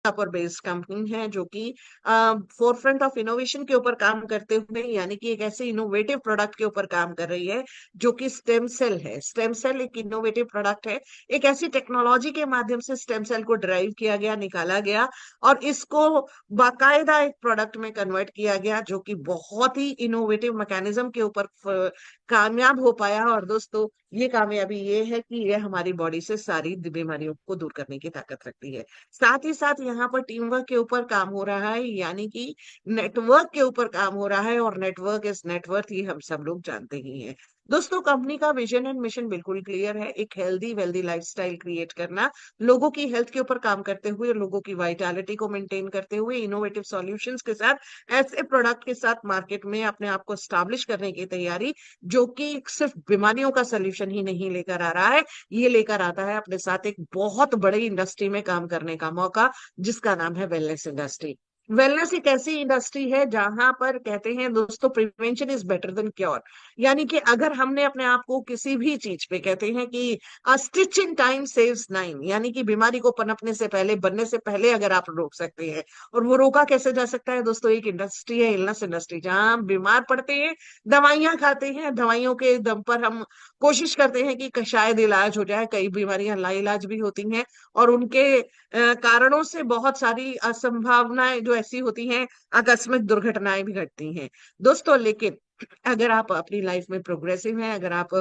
पर based company है जो कि फोरफ्रंट ऑफ इनोवेशन के ऊपर काम करते हुए, यानी कि एक ऐसे इनोवेटिव प्रोडक्ट के ऊपर काम कर रही है जो कि स्टेम सेल है। स्टेम सेल एक इनोवेटिव प्रोडक्ट है, एक ऐसी टेक्नोलॉजी के माध्यम से स्टेम सेल को ड्राइव किया गया, निकाला गया और इसको बाकायदा एक प्रोडक्ट में कन्वर्ट किया गया जो कि बहुत ही इनोवेटिव मैकेनिज्म के ऊपर कामयाब हो पाया। और दोस्तों, ये कामयाबी ये है कि ये हमारी बॉडी से सारी बीमारियों को दूर करने की ताकत रखती है। साथ ही साथ यहाँ पर टीम वर्क के ऊपर काम हो रहा है, यानी कि नेटवर्क के ऊपर काम हो रहा है, और नेटवर्क इज नेटवर्थ, ये हम सब लोग जानते ही हैं। दोस्तों, कंपनी का विजन एंड मिशन बिल्कुल क्लियर है, एक हेल्दी वेल्दी लाइफस्टाइल क्रिएट करना, लोगों की हेल्थ के ऊपर काम करते हुए, लोगों की वाइटैलिटी को मेंटेन करते हुए, इनोवेटिव सॉल्यूशंस के साथ, ऐसे प्रोडक्ट के साथ मार्केट में अपने आप को स्टैब्लिश करने की तैयारी, जो कि सिर्फ बीमारियों का सोल्यूशन ही नहीं लेकर आ रहा है, ये लेकर आता है अपने साथ एक बहुत बड़ी इंडस्ट्री में काम करने का मौका, जिसका नाम है वेलनेस इंडस्ट्री। वेलनेस एक ऐसी इंडस्ट्री है जहां पर कहते हैं दोस्तों, prevention is better than cure. यानी कि अगर हमने अपने आप को किसी भी चीज पे, कहते हैं कि stitch in time saves nine, यानी कि बीमारी को पनपने से पहले, बनने से पहले अगर आप रोक सकते हैं, और वो रोका कैसे जा सकता है दोस्तों, एक इंडस्ट्री है इलनेस इंडस्ट्री, जहां हम बीमार पड़ते हैं, दवाइयां खाते हैं, दवाइयों के दम पर हम कोशिश करते हैं कि शायद इलाज हो जाए, कई बीमारियां लाइलाज भी होती हैं, और उनके कारणों से बहुत सारी असंभावनाएं जो ऐसी होती हैं, आकस्मिक दुर्घटनाएं भी घटती हैं दोस्तों। लेकिन अगर आप अपनी लाइफ में प्रोग्रेसिव हैं, अगर आप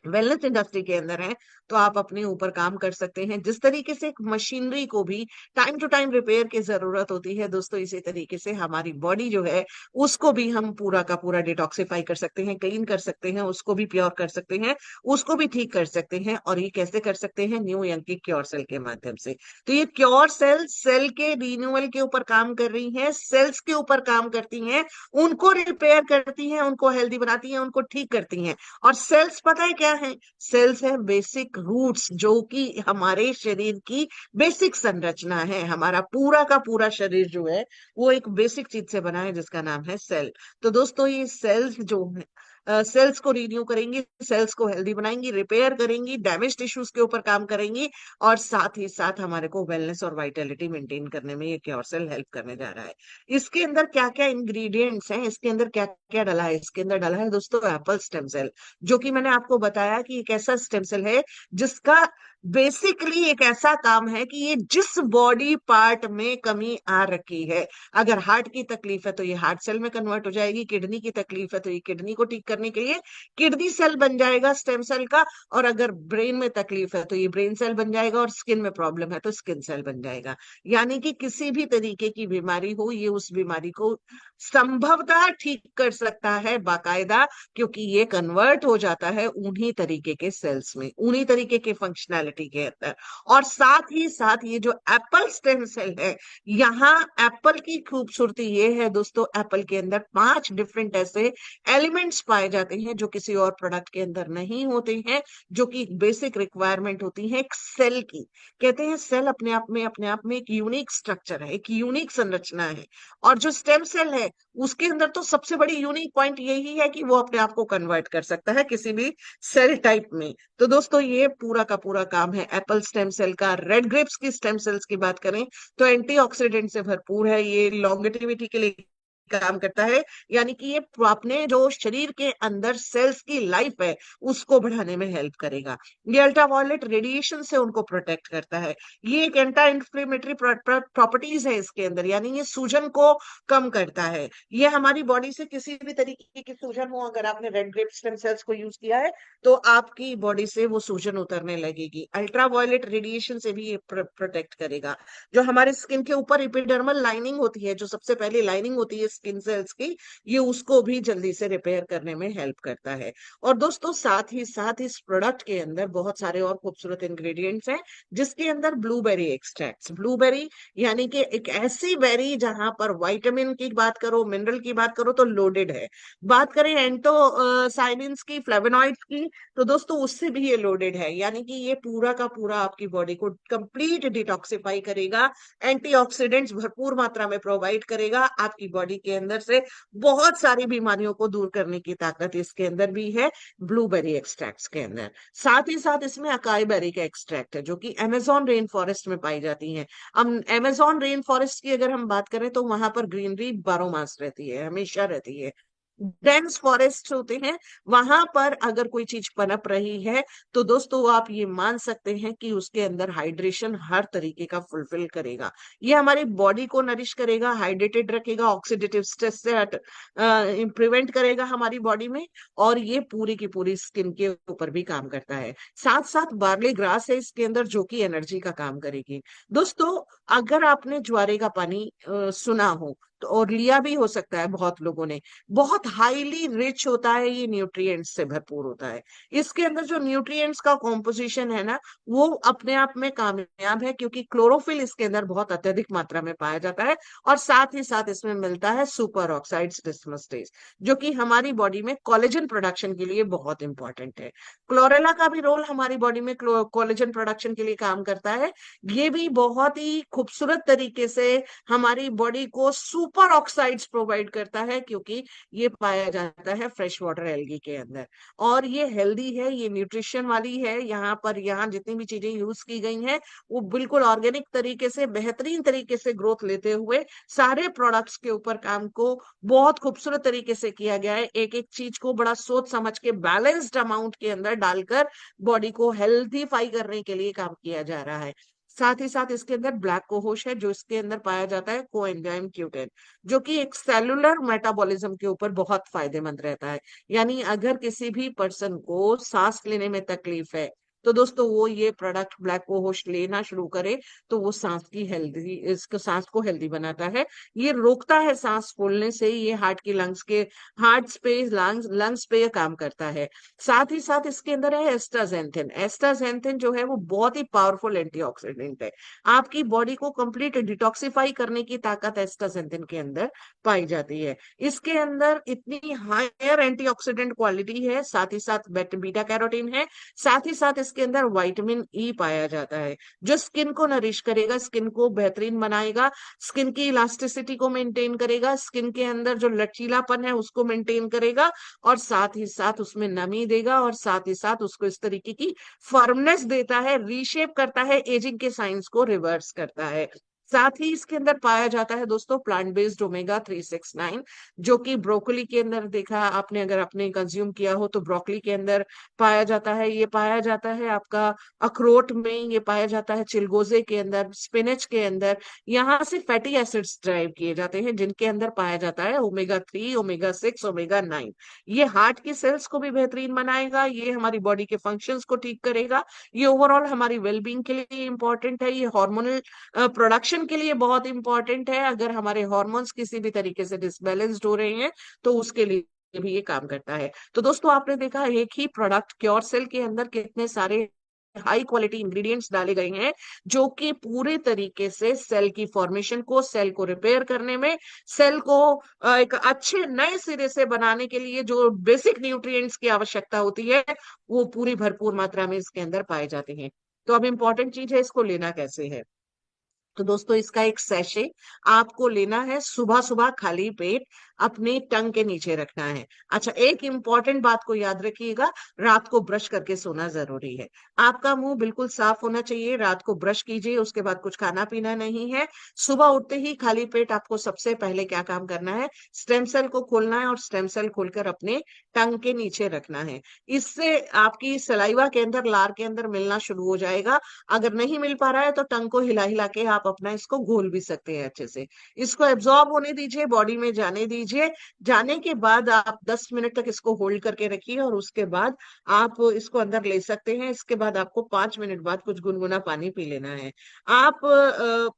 वेलनेस इंडस्ट्री के अंदर है, तो आप अपने ऊपर काम कर सकते हैं। जिस तरीके से एक मशीनरी को भी टाइम टू टाइम रिपेयर की जरूरत होती है दोस्तों, इसी तरीके से हमारी बॉडी जो है, उसको भी हम पूरा का पूरा डिटॉक्सिफाई कर सकते हैं, क्लीन कर सकते हैं, उसको भी प्योर कर सकते हैं, उसको भी ठीक कर सकते हैं। और ये कैसे कर सकते हैं? न्यू यंग की क्योर सेल के माध्यम से। तो ये क्योर सेल सेल के रिन्यूअल के ऊपर काम कर रही हैं, सेल्स के ऊपर काम करती हैं, उनको रिपेयर करती हैं, उनको हेल्दी बनाती हैं, उनको ठीक करती हैं। और सेल्स पता है क्या है? सेल्स है बेसिक रूट्स, जो कि हमारे शरीर की बेसिक संरचना है। हमारा पूरा का पूरा शरीर जो है, वो एक बेसिक चीज से बना है, जिसका नाम है सेल। तो दोस्तों, ये सेल्स जो है, सेल्स को रिन्यू करेंगी, सेल्स को हेल्दी बनाएंगी, रिपेयर करेंगी, डैमेज टिश्यूज के ऊपर काम करेंगी, और साथ ही साथ हमारे को वेलनेस और वाइटलिटी मेंटेन करने में ये क्योर सेल हेल्प करने जा रहा है। इसके अंदर क्या क्या इंग्रेडिएंट्स हैं, इसके अंदर क्या क्या डला है? इसके अंदर डला है दोस्तों एप्पल स्टेम सेल, जो कि मैंने आपको बताया कि एक ऐसा स्टेम सेल है जिसका बेसिकली एक ऐसा काम है कि ये जिस बॉडी पार्ट में कमी आ रखी है, अगर हार्ट की तकलीफ है तो ये हार्ट सेल में कन्वर्ट हो जाएगी, किडनी की तकलीफ है तो ये किडनी को ठीक करने के लिए किडनी सेल बन जाएगा स्टेम सेल का, और अगर ब्रेन में तकलीफ है तो ये ब्रेन सेल बन जाएगा, और स्किन में प्रॉब्लम है तो स्किन सेल बन जाएगा। यानी कि किसी भी तरीके की बीमारी हो, ये उस बीमारी को संभवतः ठीक कर सकता है बाकायदा, क्योंकि ये कन्वर्ट हो जाता है उन्हीं तरीके के सेल्स में, उन्हीं तरीके के फंक्शनैलिटी के अंदर। और साथ ही साथ ये जो एप्पल स्टेम सेल है, यहाँ एप्पल की खूबसूरती ये है दोस्तों, एप्पल के अंदर 5 डिफरेंट ऐसे एलिमेंट्स पाए जाते हैं जो किसी और प्रोडक्ट के अंदर नहीं होते हैं, जो कि बेसिक रिक्वायरमेंट होती है एक सेल की। कहते हैं सेल अपने आप में एक यूनिक स्ट्रक्चर है, एक यूनिक संरचना है। और जो स्टेम सेल है, उसके अंदर तो सबसे बड़ी यूनिक पॉइंट यही है कि वो अपने आप को कन्वर्ट कर सकता है किसी भी सेल टाइप में। तो दोस्तों, ये पूरा का पूरा काम है एप्पल स्टेम सेल का। रेड ग्रेप्स की स्टेम सेल्स की बात करें तो एंटीऑक्सीडेंट से भरपूर है, ये लॉन्गेटिविटी के लिए काम करता है, यानी कि ये अपने जो शरीर के अंदर सेल्स की लाइफ है, उसको बढ़ाने में हेल्प करेगा। ये अल्ट्रावायलेट रेडिएशन से उनको प्रोटेक्ट करता है। ये एक एंटी इंफ्लेमेटरी प्रॉपर्टीज है इसके अंदर, यानी ये सूजन को कम करता है। ये हमारी बॉडी से किसी भी तरीके की सूजन हो, अगर आपने रेड ग्रेप स्टेम सेल्स को यूज किया है, तो आपकी बॉडी से वो सूजन उतरने लगेगी। अल्ट्रावायलेट रेडिएशन से भी ये प्रोटेक्ट करेगा। जो हमारे स्किन के ऊपर एपिडर्मल लाइनिंग होती है, जो सबसे पहली लाइनिंग होती है स्किन सेल्स की, ये उसको भी जल्दी से रिपेयर करने में हेल्प करता है। और दोस्तों, साथ ही साथ इस प्रोडक्ट के अंदर बहुत सारे और खूबसूरत इंग्रेडिएंट्स हैं, जिसके अंदर ब्लूबेरी एक्सट्रैक्ट्स, ब्लूबेरी यानी कि एक ऐसी बेरी जहां पर विटामिन की बात करो, मिनरल की बात करो तो लोडेड है। बात करें एंटो साइनिन्स की, फ्लेवोनॉइड्स की, तो दोस्तों उससे भी ये लोडेड है। यानी कि ये पूरा का पूरा आपकी बॉडी को कंप्लीट डिटॉक्सिफाई करेगा, एंटीऑक्सीडेंट्स भरपूर मात्रा में प्रोवाइड करेगा, आपकी बॉडी के अंदर से बहुत सारी बीमारियों को दूर करने की ताकत इसके अंदर भी है, ब्लूबेरी एक्सट्रैक्ट्स के अंदर। साथ ही साथ इसमें अकाई बेरी का एक्सट्रैक्ट है, जो कि अमेजोन रेन फॉरेस्ट में पाई जाती है। हम अमेजोन रेन फॉरेस्ट की अगर हम बात करें तो वहां पर ग्रीनरी बारह मास रहती है, हमेशा रहती है। डेंस फॉरेस्ट होते हैं, वहां पर अगर कोई चीज पनप रही है तो दोस्तों आप ये मान सकते हैं कि उसके अंदर हाइड्रेशन हर तरीके का फुलफिल करेगा। ये हमारी बॉडी को नरिश करेगा, हाइड्रेटेड रखेगा, ऑक्सीडेटिव स्ट्रेस से प्रिवेंट करेगा हमारी बॉडी में, और ये पूरी की पूरी स्किन के ऊपर भी काम करता है। साथ साथ बार्ले ग्रास है इसके अंदर, जो कि एनर्जी का काम करेगी। दोस्तों, अगर आपने ज्वारे का पानी सुना हो तो, और लिया भी हो सकता है बहुत लोगों ने, बहुत हाईली रिच होता है, ये न्यूट्रिएंट्स से भरपूर होता है। इसके अंदर जो न्यूट्रिएंट्स का कॉम्पोजिशन है ना, वो अपने आप में कामयाब है, क्योंकि क्लोरोफिल इसके अंदर बहुत अत्यधिक मात्रा में पाया जाता है। और साथ ही साथ इसमें मिलता है सुपर ऑक्साइड्स डिस्मस्टेज, जो कि हमारी बॉडी में कोलेजन प्रोडक्शन के लिए बहुत इंपॉर्टेंट है। क्लोरेला का भी रोल हमारी बॉडी में कोलेजन प्रोडक्शन के लिए काम करता है। ये भी बहुत ही खूबसूरत तरीके से हमारी बॉडी को सुपर ऑक्साइड्स प्रोवाइड करता है, क्योंकि ये पाया जाता है फ्रेश वाटर एल्गी के अंदर। और ये हेल्दी है, ये न्यूट्रिशन वाली है। यहाँ जितनी भी चीजें यूज की गई हैं वो बिल्कुल ऑर्गेनिक तरीके से, बेहतरीन तरीके से ग्रोथ लेते हुए सारे प्रोडक्ट्स के ऊपर काम को बहुत खूबसूरत तरीके से किया गया है। एक एक चीज को बड़ा सोच समझ के बैलेंस्ड अमाउंट के अंदर डालकर बॉडी को हेल्थीफाई करने के लिए काम किया जा रहा है। साथ ही साथ इसके अंदर ब्लैक कोहोश है, जो इसके अंदर पाया जाता है कोएंजाइम क्यूटेन, जो कि एक सेलुलर मेटाबॉलिज्म के ऊपर बहुत फायदेमंद रहता है। यानी अगर किसी भी पर्सन को सांस लेने में तकलीफ है तो दोस्तों वो ये प्रोडक्ट ब्लैक कोहोश लेना शुरू करे, तो वो सांस की हेल्दी, इसको सांस को हेल्दी बनाता है। ये रोकता है सांस फूलने से, ये हार्ट की लंग्स के, हार्ट पे, लंग्स पे ये काम करता है। साथ ही साथ इसके अंदर है एस्टाजेंथिन। एस्टाजेंथिन जो है वो बहुत ही पावरफुल एंटीऑक्सीडेंट है। आपकी बॉडी को कंप्लीट डिटॉक्सिफाई करने की ताकत एस्टाजेंथिन के अंदर पाई जाती है। इसके अंदर इतनी हायर एंटीऑक्सीडेंट क्वालिटी है, साथ ही साथ बीटा कैरोटीन है, साथ ही साथ इसके अंदर विटामिन ई पाया जाता है, जो स्किन को नरिश करेगा, स्किन को बेहतरीन बनाएगा, स्किन की इलास्टिसिटी को मेंटेन करेगा, स्किन के अंदर जो लचीलापन है उसको मेंटेन करेगा, और साथ ही साथ उसमें नमी देगा, और साथ ही साथ उसको इस तरीके की फर्मनेस देता है, रीशेप करता है, एजिंग के साइंस को रिवर्स करता है। साथ ही इसके अंदर पाया जाता है दोस्तों प्लांट बेस्ड ओमेगा 369, जो कि ब्रोकली के अंदर देखा आपने, अगर आपने कंज्यूम किया हो तो ब्रोकली के अंदर पाया जाता है। ये पाया जाता है आपका अखरोट में, ये पाया जाता है चिलगोजे के अंदर, स्पिनच के अंदर। यहाँ से फैटी एसिड्स ड्राइव किए जाते हैं, जिनके अंदर पाया जाता है ओमेगा 3, ओमेगा 6, ओमेगा 9। ये हार्ट की सेल्स को भी बेहतरीन बनाएगा, ये हमारी बॉडी के फंक्शंस को ठीक करेगा, ये ओवरऑल हमारी वेलबींग के लिए इंपॉर्टेंट है, ये हार्मोनल प्रोडक्शन के लिए बहुत इंपॉर्टेंट है। अगर हमारे हार्मोन्स किसी भी तरीके से डिसबैलेंस्ड हो रहे हैं तो उसके लिए भी ये काम करता है। तो दोस्तों आपने देखा एक ही प्रोडक्ट क्योर सेल के अंदर कितने सारे हाई क्वालिटी इंग्रेडिएंट्स डाले गए हैं, जो कि पूरे तरीके से सेल की फॉर्मेशन को, सेल को रिपेयर करने में, सेल को एक अच्छे नए सिरे से बनाने के लिए जो बेसिक न्यूट्रिएंट्स की आवश्यकता होती है वो पूरी भरपूर मात्रा में इसके अंदर पाए जाते हैं। तो अब इम्पोर्टेंट चीज है, इसको लेना कैसे है। तो दोस्तों इसका एक सैशे आपको लेना है, सुबह सुबह खाली पेट अपने टंग के नीचे रखना है। अच्छा, एक इंपॉर्टेंट बात को याद रखिएगा, रात को ब्रश करके सोना जरूरी है। आपका मुंह बिल्कुल साफ होना चाहिए, रात को ब्रश कीजिए, उसके बाद कुछ खाना पीना नहीं है। सुबह उठते ही खाली पेट आपको सबसे पहले क्या काम करना है, स्टेम सेल को खोलना है, और स्टेम सेल खोलकर अपने टंग के नीचे रखना है। इससे आपकी सलाइवा के अंदर, लार के अंदर मिलना शुरू हो जाएगा। अगर नहीं मिल पा रहा है तो टंग को हिला हिला के आप अपना इसको घोल भी सकते हैं अच्छे से। इसको एब्जॉर्ब होने दीजिए, बॉडी में जाने दीजिए। जाने के बाद आप 10 मिनट तक इसको होल्ड करके रखिए, और उसके बाद आप इसको अंदर ले सकते हैं। इसके बाद आपको 5 मिनट बाद कुछ गुनगुना पानी पी लेना है। आप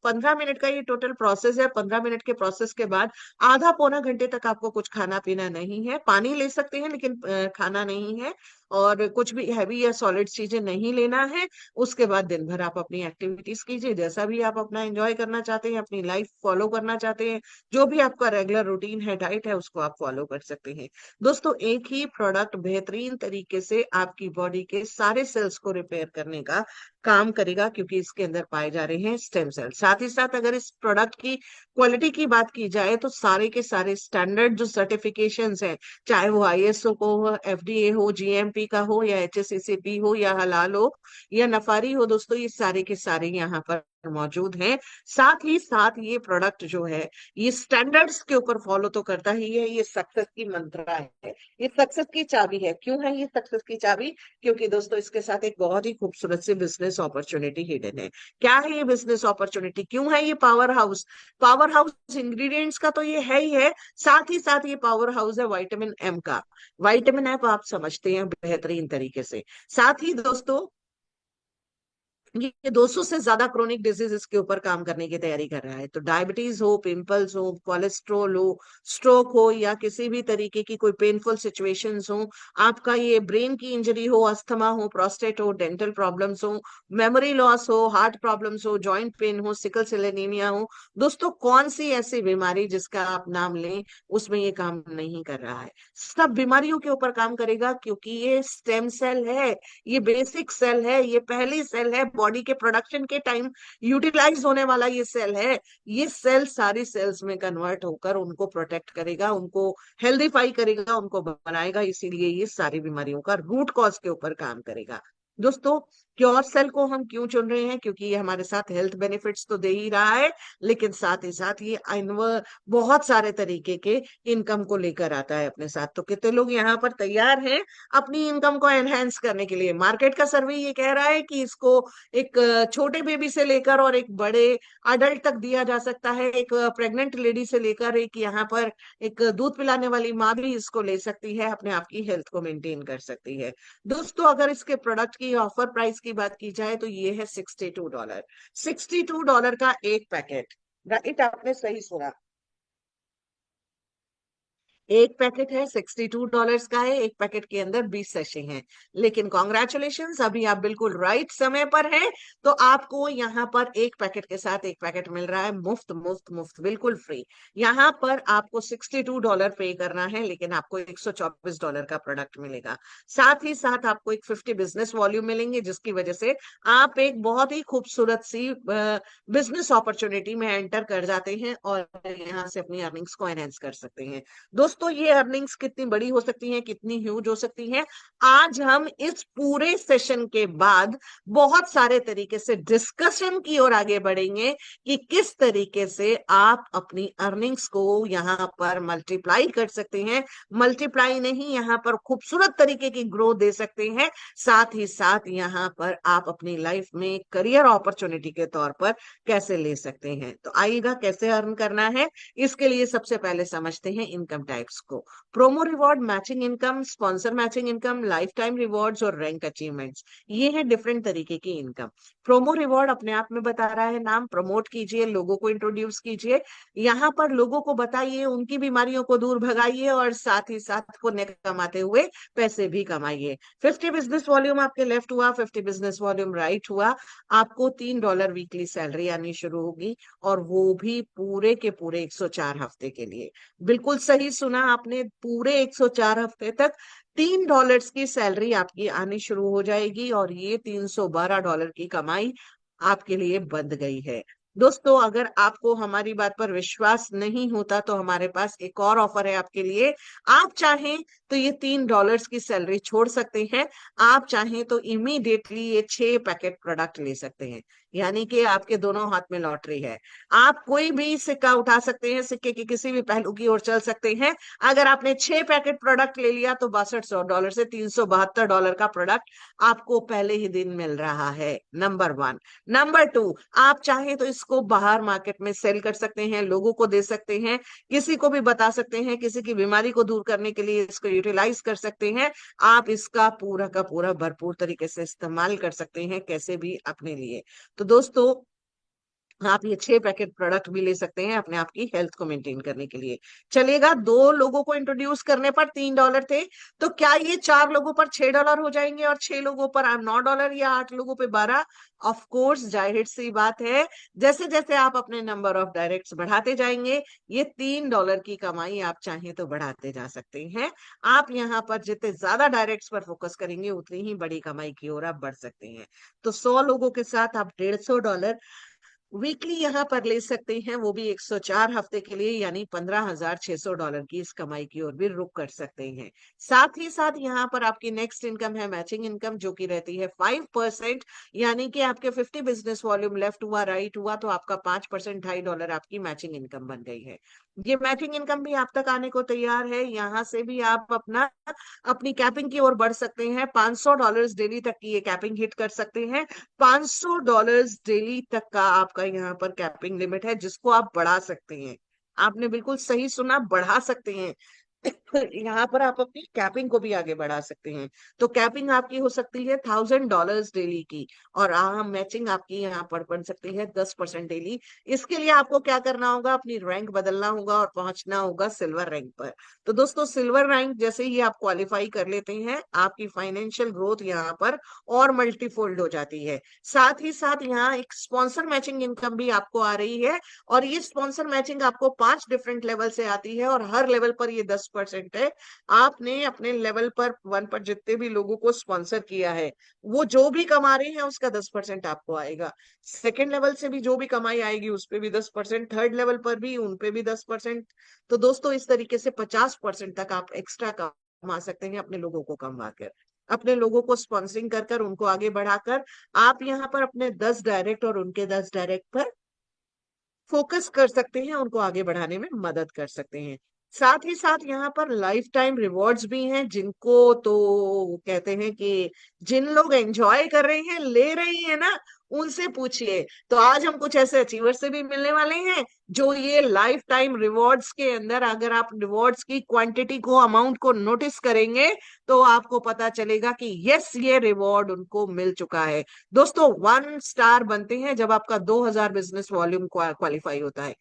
15 मिनट का ये टोटल प्रोसेस है। 15 मिनट के प्रोसेस के बाद आधा पौना घंटे तक आपको कुछ खाना पीना नहीं है, पानी ले सकते हैं लेकिन खाना नहीं है, और कुछ भी हैवी या सॉलिड चीजें नहीं लेना है। उसके बाद दिन भर आप अपनी एक्टिविटीज कीजिए, जैसा भी आप अपना एंजॉय करना चाहते हैं, अपनी लाइफ फॉलो करना चाहते हैं, जो भी आपका रेगुलर रूटीन है, डाइट है, उसको आप फॉलो कर सकते हैं। दोस्तों एक ही प्रोडक्ट बेहतरीन तरीके से आपकी बॉडी के सारे सेल्स को रिपेयर करने का काम करेगा, क्योंकि इसके अंदर पाए जा रहे हैं स्टेम सेल। साथ ही साथ अगर इस प्रोडक्ट की क्वालिटी की बात की जाए तो सारे के सारे स्टैंडर्ड जो सर्टिफिकेशंस हैं, चाहे वो आईएसओ को हो, एफडीए हो, जीएमपी का हो, या एचएसएसीपी हो, या हलाल हो, या नफारी हो, दोस्तों ये सारे के सारे यहाँ पर मौजूद हैं। साथ ही साथ ये प्रोडक्ट जो है ये स्टैंडर्ड्स के ऊपर फॉलो तो करता ही है, ये सक्सेस की मंत्रा है, ये सक्सेस की चाबी है। क्यों है ये सक्सेस की चाबी? क्योंकि दोस्तों इसके साथ एक बहुत ही खूबसूरत सी बिजनेस अपॉर्चुनिटी हिडन है। क्या है ये बिजनेस अपॉर्चुनिटी? क्यों है ये power house? Power house ingredients का तो ये है ही है, साथ ही साथ ये पावर हाउस है विटामिन एम का। विटामिन एम आप समझते हैं बेहतरीन तरीके से। साथ ही दोस्तों ये 200 से ज्यादा क्रोनिक डिजीजेस के ऊपर काम करने की तैयारी कर रहा है। तो डायबिटीज हो, पिंपल्स हो, कोलेस्ट्रोल हो, स्ट्रोक हो, या किसी भी तरीके की कोई पेनफुल सिचुएशंस हो, आपका ये ब्रेन की इंजरी हो, अस्थमा हो, प्रोस्टेट हो, डेंटल प्रॉब्लम्स हो, मेमोरी लॉस हो, हार्ट प्रॉब्लम्स हो, जॉइंट पेन हो, सिकल सेल एनीमिया हो, दोस्तों कौन सी ऐसी बीमारी जिसका आप नाम लें उसमें ये काम नहीं कर रहा है? सब बीमारियों के ऊपर काम करेगा, क्योंकि ये स्टेम सेल है, ये बेसिक सेल है, ये पहली सेल है बॉडी के प्रोडक्शन के टाइम यूटिलाइज होने वाला ये सेल है। ये सेल सारी सेल्स में कन्वर्ट होकर उनको प्रोटेक्ट करेगा, उनको हेल्दीफाई करेगा, उनको बनाएगा, इसीलिए ये सारी बीमारियों का रूट कॉज के ऊपर काम करेगा। दोस्तों क्योर सेल को हम क्यों चुन रहे हैं? क्योंकि ये हमारे साथ हेल्थ बेनिफिट्स तो दे ही रहा है, लेकिन साथ ही साथ ये बहुत सारे तरीके के इनकम को लेकर आता है अपने साथ। तो कितने लोग यहाँ पर तैयार हैं अपनी इनकम को एनहेंस करने के लिए? मार्केट का सर्वे ये कह रहा है कि इसको एक छोटे बेबी से लेकर और एक बड़े अडल्ट तक दिया जा सकता है। एक प्रेग्नेंट लेडी से लेकर एक यहाँ पर एक दूध पिलाने वाली माँ भी इसको ले सकती है, अपने आप की हेल्थ को मेंटेन कर सकती है। दोस्तों अगर इसके प्रोडक्ट की ऑफर प्राइस की बात की जाए तो ये है $62। $62 का एक पैकेट। राइट, आपने सही सुना, एक पैकेट है $62 का है, एक पैकेट के अंदर 20 सैशे हैं। लेकिन कॉन्ग्रेचुलेशन, अभी आप बिल्कुल राइट समय पर हैं। तो आपको यहाँ पर एक पैकेट के साथ एक पैकेट मिल रहा है, मुफ्त मुफ्त मुफ्त, बिल्कुल फ्री। यहाँ पर आपको $62 पे करना है, लेकिन आपको $124 का प्रोडक्ट मिलेगा। साथ ही साथ आपको एक 50 बिजनेस वॉल्यूम मिलेंगे, जिसकी वजह से आप एक बहुत ही खूबसूरत सी बिजनेस अपॉर्चुनिटी में एंटर कर जाते हैं और यहाँ से अपनी अर्निंग्स को एनहेंस कर सकते हैं। दोस्तों ये अर्निंग्स कितनी बड़ी हो सकती हैं, कितनी ह्यूज हो सकती हैं, आज हम इस पूरे सेशन के बाद बहुत सारे तरीके से डिस्कशन की ओर आगे बढ़ेंगे कि किस तरीके से आप अपनी अर्निंग्स को यहां पर मल्टीप्लाई कर सकते हैं। मल्टीप्लाई नहीं, यहां पर खूबसूरत तरीके की ग्रोथ दे सकते हैं। साथ ही साथ यहां पर आप अपनी लाइफ में करियर अपॉर्चुनिटी के तौर पर कैसे ले सकते हैं। तो आइएगा कैसे अर्न करना है, इसके लिए सबसे पहले समझते हैं इनकम टाइप्स को। Promo reward, matching income, sponsor matching income, life time rewards और रैंक अचीवमेंट्स, ये है डिफरेंट तरीके की इनकम। प्रोमो रिवॉर्ड अपने आप में बता रहा है नाम, प्रमोट कीजिए, लोगों को इंट्रोड्यूस कीजिए, यहाँ पर लोगों को बताइए, उनकी बीमारियों को दूर भगाइए और साथ ही साथ पुण्य कमाते हुए पैसे भी कमाइए। 50 बिजनेस वॉल्यूम आपके लेफ्ट हुआ, 50 बिजनेस वॉल्यूम राइट हुआ, आपको $3 वीकली सैलरी आनी शुरू होगी, और वो भी पूरे के पूरे 104 हफ्ते के लिए। बिल्कुल सही सुना आपने, पूरे 104 हफ्ते तक $3 की सैलरी आपकी आनी शुरू हो जाएगी, और ये $312 की कमाई आपके लिए बंध गई है। दोस्तों अगर आपको हमारी बात पर विश्वास नहीं होता तो हमारे पास एक और ऑफर है आपके लिए। आप चाहें तो ये $3 की सैलरी छोड़ सकते हैं, आप चाहें तो इमीडिएटली ये 6 पैकेट प्रोडक्ट ले सकते हैं। यानी कि आपके दोनों हाथ में लॉटरी है, आप कोई भी सिक्का उठा सकते हैं, सिक्के के किसी भी पहलू की ओर चल सकते हैं। अगर आपने 6 पैकेट प्रोडक्ट ले लिया तो $62 से $372 का प्रोडक्ट आपको पहले ही दिन मिल रहा है, नंबर वन। नंबर टू, आप चाहें तो इसको बाहर मार्केट में सेल कर सकते हैं, लोगों को दे सकते हैं, किसी को भी बता सकते हैं, किसी की बीमारी को दूर करने के लिए इसको यूटिलाइज कर सकते हैं। आप इसका पूरा का पूरा भरपूर तरीके से इस्तेमाल कर सकते हैं, कैसे भी अपने लिए। तो दोस्तों आप ये 6 पैकेट प्रोडक्ट भी ले सकते हैं अपने आप की हेल्थ को मेंटेन करने के लिए। चलेगा, 2 लोगों को इंट्रोड्यूस करने पर $3 थे, तो क्या ये 4 लोगों पर $6 हो जाएंगे और 6 लोगों पर $9 या 8 लोगों पे 12? ऑफ कोर्स, जाहिर सी बात है, जैसे जैसे आप अपने नंबर ऑफ डायरेक्ट्स बढ़ाते जाएंगे, ये $3 की कमाई आप चाहें तो बढ़ाते जा सकते हैं। आप यहाँ पर जितने ज्यादा डायरेक्ट्स पर फोकस करेंगे उतनी ही बड़ी कमाई की ओर आप बढ़ सकते हैं। तो 100 लोगों के साथ आप $150 वीकली यहाँ पर ले सकते हैं, वो भी 104 हफ्ते के लिए, यानी $15,600 की इस कमाई की ओर भी रुक कर सकते हैं। साथ ही साथ यहाँ पर आपकी नेक्स्ट इनकम है मैचिंग इनकम, जो कि रहती है 5%, यानी कि आपके 50 बिजनेस वॉल्यूम लेफ्ट हुआ, राइट हुआ, तो आपका 5%, $2.5 आपकी मैचिंग इनकम बन गई है। ये मैचिंग इनकम भी आप तक आने को तैयार है, यहाँ से भी आप अपनी कैपिंग की ओर बढ़ सकते हैं। $500 डेली तक की ये कैपिंग हिट कर सकते हैं। $500 डेली तक का आपका यहाँ पर कैपिंग लिमिट है, जिसको आप बढ़ा सकते हैं। आपने बिल्कुल सही सुना, बढ़ा सकते हैं। यहाँ पर आप अपनी कैपिंग को भी आगे बढ़ा सकते हैं। तो कैपिंग आपकी हो सकती है $1,000 डेली की, और मैचिंग आपकी यहाँ पर बन सकती है 10% डेली। इसके लिए आपको क्या करना होगा, अपनी रैंक बदलना होगा और पहुंचना होगा सिल्वर रैंक पर। तो दोस्तों, सिल्वर रैंक जैसे ही आप क्वालिफाई कर लेते हैं, आपकी फाइनेंशियल ग्रोथ यहाँ पर और मल्टीफोल्ड हो जाती है। साथ ही साथ यहाँ एक स्पॉन्सर मैचिंग इनकम भी आपको आ रही है, और ये स्पॉन्सर मैचिंग आपको 5 डिफरेंट लेवल से आती है, और हर लेवल पर ये 10% है। आपने अपने लेवल पर 1 पर जितने भी लोगों को स्पॉन्सर किया है, वो जो भी कमा रहे हैं उसका 10% आपको आएगा। सेकेंड लेवल से भी जो भी कमाई आएगी उस पे भी 10%, थर्ड लेवल पर भी उन पे भी 10%। तो दोस्तों, इस तरीके से 50% तक आप एक्स्ट्रा कमा सकते हैं अपने लोगों को कमा कर, अपने लोगों को स्पॉन्सरिंग कर कर, उनको आगे बढ़ाकर। आप यहाँ पर अपने 10 डायरेक्ट और उनके 10 डायरेक्ट पर फोकस कर सकते हैं, उनको आगे बढ़ाने में मदद कर सकते हैं। साथ ही साथ यहाँ पर लाइफ टाइम रिवॉर्ड्स भी हैं, जिनको तो कहते हैं कि जिन लोग एंजॉय कर रहे हैं, ले रहे हैं ना, उनसे पूछिए। तो आज हम कुछ ऐसे अचीवर से भी मिलने वाले हैं, जो ये लाइफ टाइम रिवॉर्ड्स के अंदर, अगर आप रिवॉर्ड्स की क्वांटिटी को, अमाउंट को नोटिस करेंगे, तो आपको पता चलेगा कि यस, ये रिवॉर्ड उनको मिल चुका है। दोस्तों, 1 स्टार बनते हैं जब आपका 2,000 बिजनेस वॉल्यूम क्वालिफाई होता है,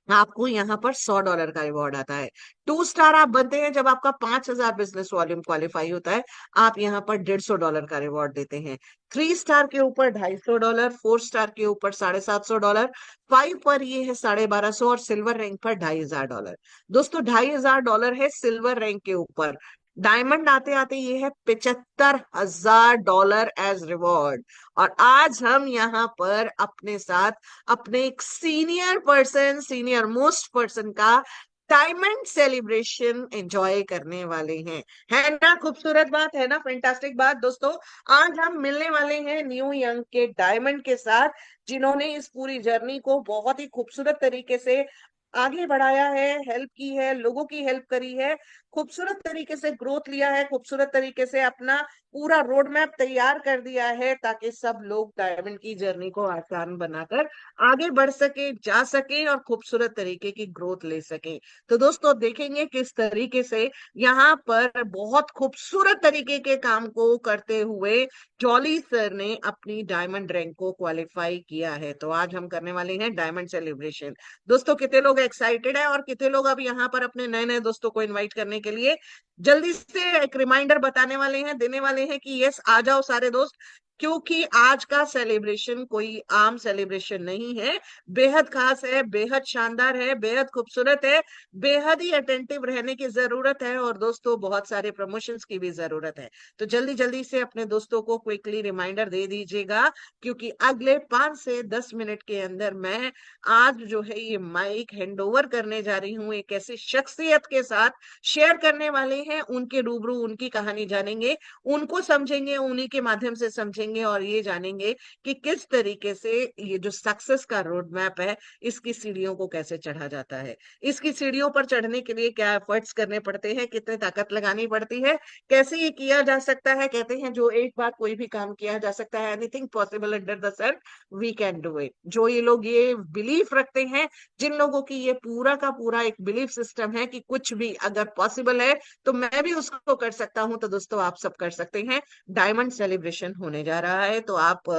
आपको यहाँ पर $100 का रिवॉर्ड आता है। 2 स्टार आप बनते हैं जब आपका 5,000 बिजनेस वॉल्यूम क्वालिफाई होता है, आप यहाँ पर $150 का रिवॉर्ड देते हैं। 3 स्टार के ऊपर $250, 4 स्टार के ऊपर $750, 5 पर ये है $1,250, और सिल्वर रैंक पर $2,500। दोस्तों, $2,500 है सिल्वर रैंक के ऊपर। डायमंड आते आते ये है $75,000 एज रिवॉर्ड। और आज हम यहाँ पर अपने साथ अपने एक senior person, senior most person का डायमंड सेलिब्रेशन एंजॉय करने वाले हैं। है ना खूबसूरत बात, है ना फैंटास्टिक बात। दोस्तों, आज हम मिलने वाले हैं न्यू यंग के डायमंड के साथ, जिन्होंने इस पूरी जर्नी को बहुत ही खूबसूरत तरीके से आगे बढ़ाया है, हेल्प की है, लोगों की हेल्प करी है, खूबसूरत तरीके से ग्रोथ लिया है, खूबसूरत तरीके से अपना पूरा रोड मैप तैयार कर दिया है, ताकि सब लोग डायमंड की जर्नी को आसान बनाकर आगे बढ़ सके, जा सके, और खूबसूरत तरीके की ग्रोथ ले सके। तो दोस्तों, देखेंगे किस तरीके से यहाँ पर बहुत खूबसूरत तरीके के काम को करते हुए जॉली सर ने अपनी डायमंड रैंक को क्वालिफाई किया है। तो आज हम करने वाले हैं डायमंड सेलिब्रेशन। दोस्तों, कितने लोग एक्साइटेड है, और कितने लोग अब यहाँ पर अपने नए नए दोस्तों को इनवाइट करने के लिए जल्दी से एक रिमाइंडर बताने वाले हैं, देने वाले हैं कि यस, आ जाओ सारे दोस्त, क्योंकि आज का सेलिब्रेशन कोई आम सेलिब्रेशन नहीं है, बेहद खास है, बेहद शानदार है, बेहद खूबसूरत है, बेहद ही अटेंटिव रहने की जरूरत है, और दोस्तों, बहुत सारे प्रमोशंस की भी जरूरत है। तो जल्दी जल्दी से अपने दोस्तों को क्विकली रिमाइंडर दे दीजिएगा, क्योंकि अगले 5 से 10 मिनट के अंदर मैं आज जो है ये माइक हैंडओवर करने जा रही हूँ एक ऐसी शख्सियत के साथ, शेयर करने वाले हैं, उनके रूबरू उनकी कहानी जानेंगे, उनको समझेंगे, उन्हीं के माध्यम से समझेंगे, और ये जानेंगे कि किस तरीके से ये जो सक्सेस का रोड मैप है, इसकी सीढ़ियों को कैसे चढ़ा जाता है, इसकी सीढ़ियों पर चढ़ने के लिए क्या एफर्ट्स करने पड़ते हैं, कितनी ताकत लगानी पड़ती है, कैसे ये किया जा सकता है। कहते हैं जो एक बार कोई भी काम किया जा सकता है, anything possible under the sun, we can do it. जो ये लोग ये बिलीफ रखते हैं, जिन लोगों की ये पूरा का पूरा एक बिलीफ सिस्टम है कि कुछ भी अगर पॉसिबल है, तो मैं भी उसको कर सकता हूँ, तो दोस्तों आप सब कर सकते हैं। डायमंड सेलिब्रेशन होने जा रहा है, तो आप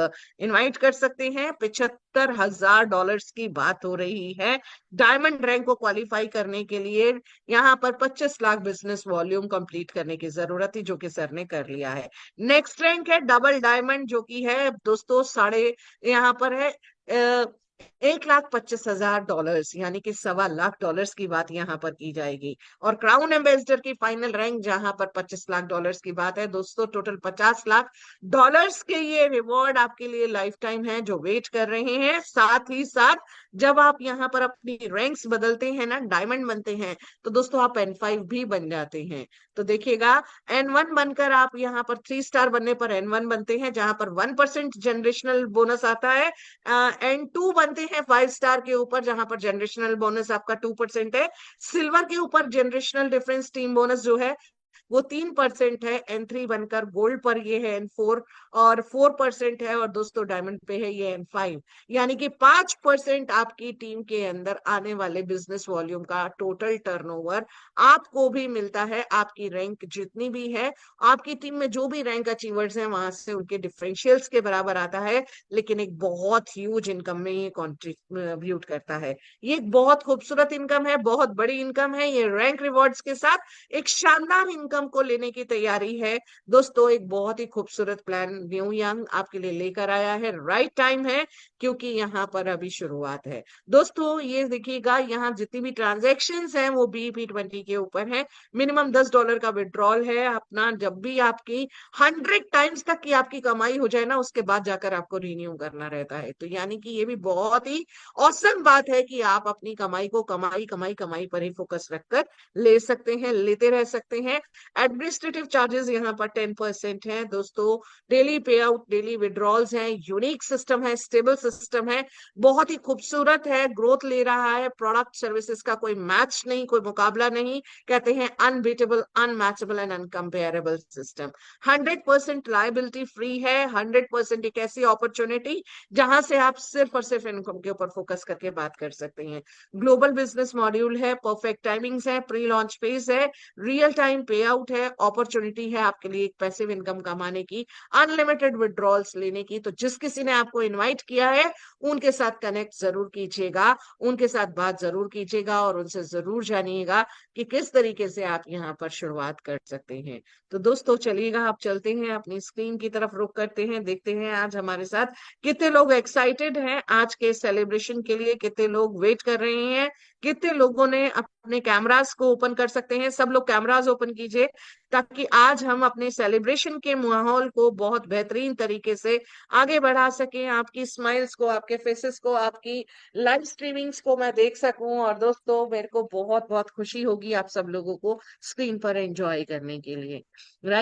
इनवाइट कर सकते हैं। $75,000 की बात हो रही है डायमंड रैंक को क्वालिफाई करने के लिए। यहाँ पर 25 लाख बिजनेस वॉल्यूम कंप्लीट करने की जरूरत थी, जो कि सर ने कर लिया है। नेक्स्ट रैंक है डबल डायमंड, जो कि है दोस्तों साढ़े, यहाँ पर है $1,25,000, यानी कि $1.25 लाख की बात यहाँ पर की जाएगी। और क्राउन एम्बेसडर की फाइनल रैंक, जहां पर $25 लाख की बात है दोस्तों, टोटल $50 लाख के ये रिवॉर्ड आपके लिए लाइफ टाइम है, जो वेट कर रहे हैं। साथ ही साथ जब आप यहाँ पर अपनी रैंक्स बदलते हैं ना, डायमंड बनते हैं, तो दोस्तों आप N5 भी बन जाते हैं। तो देखिएगा, N1 बनकर आप यहाँ पर 3 स्टार बनने पर N1 बनते हैं, जहां पर 1% जनरेशनल बोनस आता है। N2 बनते हैं 5 स्टार के ऊपर, जहां पर जनरेशनल बोनस आपका 2% है। सिल्वर के ऊपर जनरेशनल डिफरेंस टीम बोनस जो है वो 3% है। N3 बनकर गोल्ड पर ये है N4, और 4% है। और दोस्तों डायमंड पे है ये N5, यानी कि 5% आपकी टीम के अंदर आने वाले बिजनेस वॉल्यूम का टोटल टर्नओवर आपको भी मिलता है। आपकी रैंक जितनी भी है, आपकी टीम में जो भी रैंक अचीवर्स हैं, वहां से उनके डिफरेंशियल्स के बराबर आता है। लेकिन एक बहुत ह्यूज इनकम में ये कॉन्ट्रीब्यूट करता है। ये एक बहुत खूबसूरत इनकम है, बहुत बड़ी इनकम है। ये रैंक रिवॉर्ड्स के साथ एक शानदार इनकम को लेने की तैयारी है। दोस्तों एक बहुत ही खूबसूरत प्लान न्यू यंग आपके लिए लेकर आया है। राइट टाइम है, क्योंकि यहाँ पर अभी शुरुआत है। दोस्तों ये देखिएगा, यहाँ जितनी भी ट्रांजेक्शन्स हैं वो BP20 के ऊपर है। मिनिमम $10 का विड्रॉल है अपना। जब भी आपकी 100 टाइम्स तक की आपकी कमाई हो जाए ना, उसके बाद जाकर आपको रिन्यू करना रहता है। तो यानी कि ये भी बहुत ही औसम बात है कि आप अपनी कमाई को कमाई कमाई कमाई पर ही फोकस रखकर ले सकते हैं, लेते रह सकते हैं। एडमिनिस्ट्रेटिव चार्जेस यहाँ पर 10% है दोस्तों। डेली पे आउट, डेली विड्रॉल्स हैं। यूनिक सिस्टम है, स्टेबल सिस्टम है, बहुत ही खूबसूरत है, ग्रोथ ले रहा है। प्रोडक्ट सर्विसेज का कोई मैच नहीं, कोई मुकाबला नहीं। कहते हैं unbeatable, unmatchable and uncomparable system. 100% liability free है। 100% एक ऐसी अपॉर्चुनिटी जहां से आप सिर्फ और सिर्फ इनकम के ऊपर फोकस करके बात कर सकते हैं। ग्लोबल बिजनेस मॉड्यूल है, परफेक्ट टाइमिंग्स है, प्री लॉन्च फेज है, रियल टाइम पे आउट है, अपॉर्चुनिटी है आपके लिए एक पैसिव इनकम कमाने की, अनलिमिटेड विड्रॉल्स लेने की। तो जिस किसी ने आपको इनवाइट किया है, उनके साथ कनेक्ट जरूर कीजिएगा, उनके साथ बात जरूर कीजिएगा, और उनसे जरूर जानिएगा कि किस तरीके से आप यहाँ पर शुरुआत कर सकते हैं। तो दोस्तों चलिएगा, आप चलते हैं अपनी स्क्रीन की तरफ, रुक करते हैं, देखते हैं आज हमारे साथ कितने लोग एक्साइटेड हैं आज के सेलिब्रेशन के लिए, कितने लोग वेट कर रहे हैं, कितने लोगों ने अपने कैमरास को ओपन कर सकते हैं। सब लोग कैमरास ओपन कीजिए, ताकि आज हम अपने सेलिब्रेशन के माहौल को बहुत बेहतरीन तरीके से आगे बढ़ा सकें। आपकी स्माइल्स को, आपके फेसेस को, आपकी लाइव स्ट्रीमिंग्स को मैं देख सकूं। और दोस्तों मेरे को बहुत बहुत खुशी होगी आप सब लोगों को स्क्रीन पर एंजॉय करने के लिए। राइट।